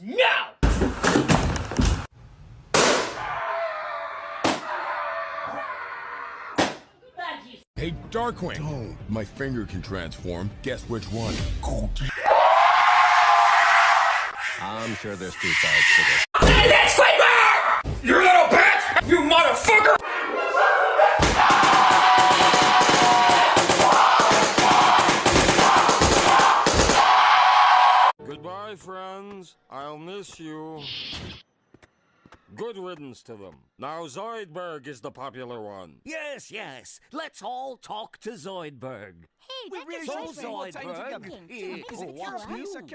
now! Hey, Darkwing! Don't. My finger can transform. Guess which one? I'm sure there's two sides to this. Hey, that's Squidward! You little bitch! You motherfucker! Goodbye, friends. I'll miss you. Good riddance to them. Now Zoidberg is the popular one. Yes, yes. Let's all talk to Zoidberg. Hey, We Dr. really So should spend more time together. Zoidberg, Is it what's true? new?